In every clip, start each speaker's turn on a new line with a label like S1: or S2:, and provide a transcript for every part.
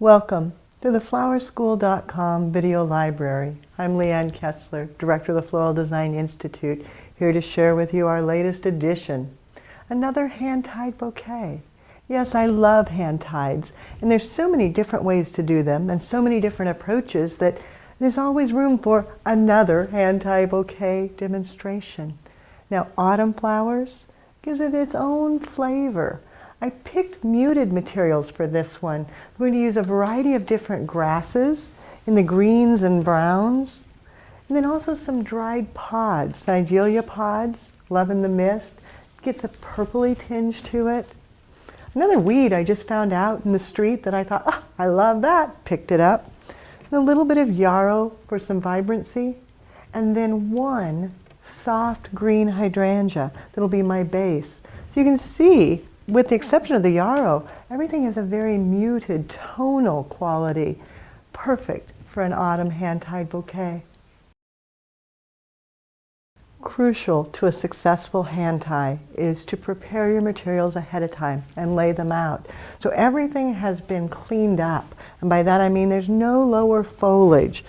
S1: Welcome to the flowerschool.com video library. I'm Leanne Kessler, Director of the Floral Design Institute, here to share with you our latest edition, another hand-tied bouquet. Yes, I love hand-tieds, and there's so many different ways to do them and so many different approaches that there's always room for another hand-tied bouquet demonstration. Now, autumn flowers gives it its own flavor. I picked muted materials for this one. I'm going to use a variety of different grasses in the greens and browns, and then also some dried pods, Nigelia pods, Love in the Mist. Gets a purpley tinge to it. Another weed I just found out in the street that I thought, oh, I love that, picked it up. And a little bit of yarrow for some vibrancy, and then one soft green hydrangea that'll be my base. So you can see, with the exception of the yarrow, everything has a very muted tonal quality, perfect for an autumn hand-tied bouquet. Crucial to a successful hand tie is to prepare your materials ahead of time and lay them out. So everything has been cleaned up, and by that I mean there's no lower foliage.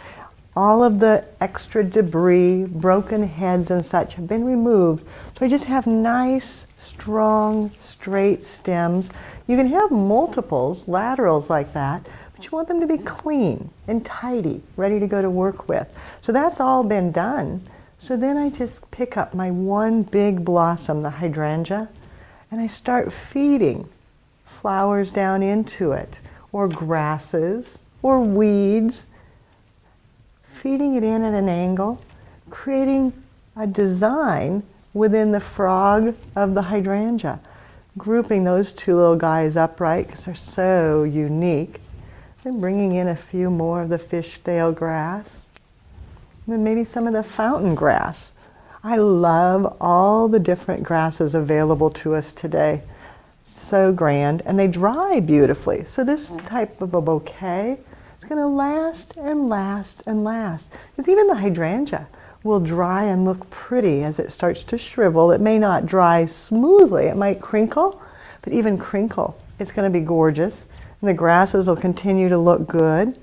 S1: All of the extra debris, broken heads and such have been removed. So I just have nice, strong, straight stems. You can have multiples, laterals like that, but you want them to be clean and tidy, ready to go to work with. So that's all been done. So then I just pick up my one big blossom, the hydrangea, and I start feeding flowers down into it, or grasses, or weeds, feeding it in at an angle, creating a design within the frog of the hydrangea, grouping those two little guys upright because they're so unique, then bringing in a few more of the fishtail grass, and then maybe some of the fountain grass. I love all the different grasses available to us today. So grand, and they dry beautifully. So this type of a bouquet is going to last and last and last. Because even the hydrangea will dry and look pretty as it starts to shrivel. It may not dry smoothly, it might crinkle, but even crinkle, it's going to be gorgeous. And the grasses will continue to look good.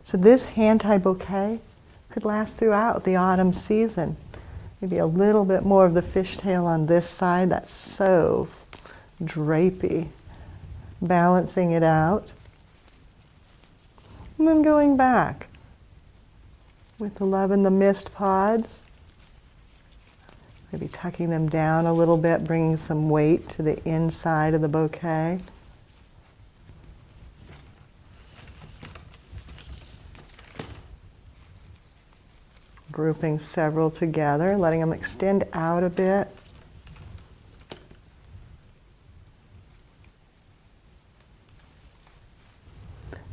S1: So this hand-tied bouquet could last throughout the autumn season. Maybe a little bit more of the fishtail on this side, that's so drapey. Balancing it out. And then going back with the Love in the Mist pods, maybe tucking them down a little bit, bringing some weight to the inside of the bouquet. Grouping several together, letting them extend out a bit.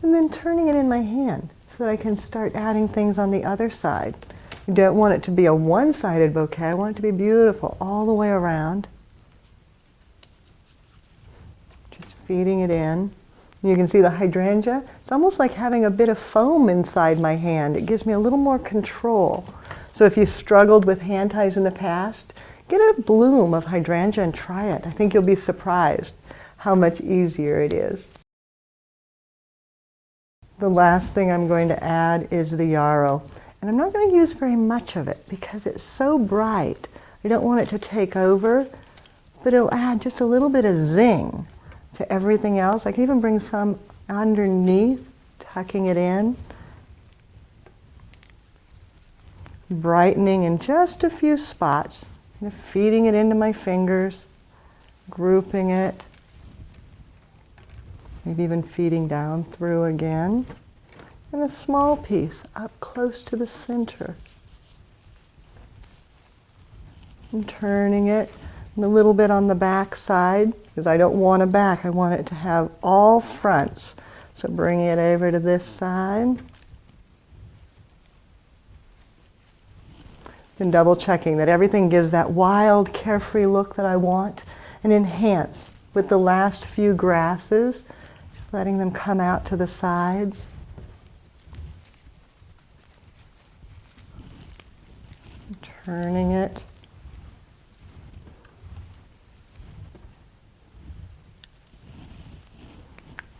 S1: And then turning it in my hand so that I can start adding things on the other side. You don't want it to be a one-sided bouquet. I want it to be beautiful all the way around. Just feeding it in. You can see the hydrangea. It's almost like having a bit of foam inside my hand. It gives me a little more control. So if you struggled with hand ties in the past, get a bloom of hydrangea and try it. I think you'll be surprised how much easier it is. The last thing I'm going to add is the yarrow. And I'm not going to use very much of it because it's so bright. I don't want it to take over, but it'll add just a little bit of zing to everything else. I can even bring some underneath, tucking it in, brightening in just a few spots, kind of feeding it into my fingers, grouping it, maybe even feeding down through again, and a small piece up close to the center. And turning it, and a little bit on the back side, because I don't want a back, I want it to have all fronts. So bring it over to this side. And double checking that everything gives that wild, carefree look that I want, and enhance with the last few grasses, just letting them come out to the sides. Turning it.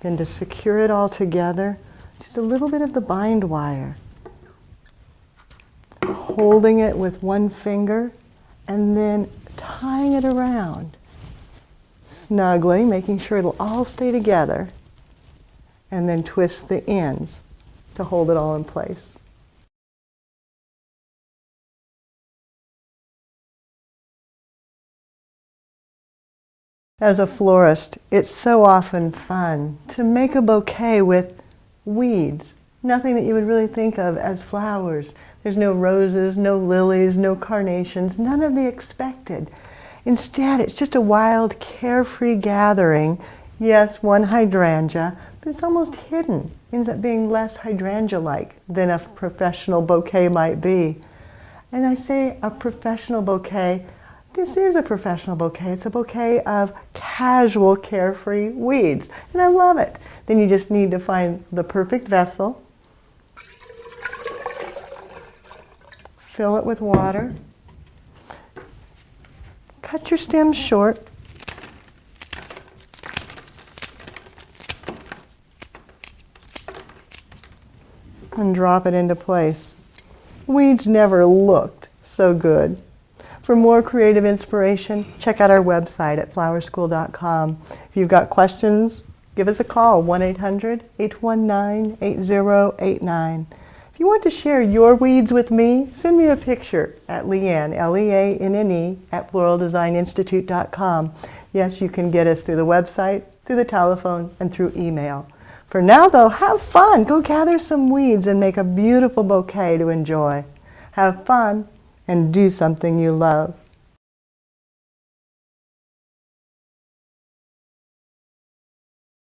S1: Then to secure it all together, just a little bit of the bind wire. Holding it with one finger and then tying it around. Snugly, making sure it'll all stay together. And then twist the ends to hold it all in place. As a florist, it's so often fun to make a bouquet with weeds, nothing that you would really think of as flowers. There's no roses, no lilies, no carnations, none of the expected. Instead, it's just a wild, carefree gathering. Yes, one hydrangea, but it's almost hidden. It ends up being less hydrangea-like than a professional bouquet might be. And I say a professional bouquet. This is a professional bouquet. It's a bouquet of casual, carefree weeds. And I love it. Then you just need to find the perfect vessel. Fill it with water. Cut your stems short. And drop it into place. Weeds never looked so good. For more creative inspiration, check out our website at flowerschool.com. If you've got questions, give us a call, 1-800-819-8089. If you want to share your weeds with me, send me a picture at Leanne, Leanne, at floraldesigninstitute.com. Yes, you can get us through the website, through the telephone, and through email. For now, though, have fun. Go gather some weeds and make a beautiful bouquet to enjoy. Have fun and do something you love.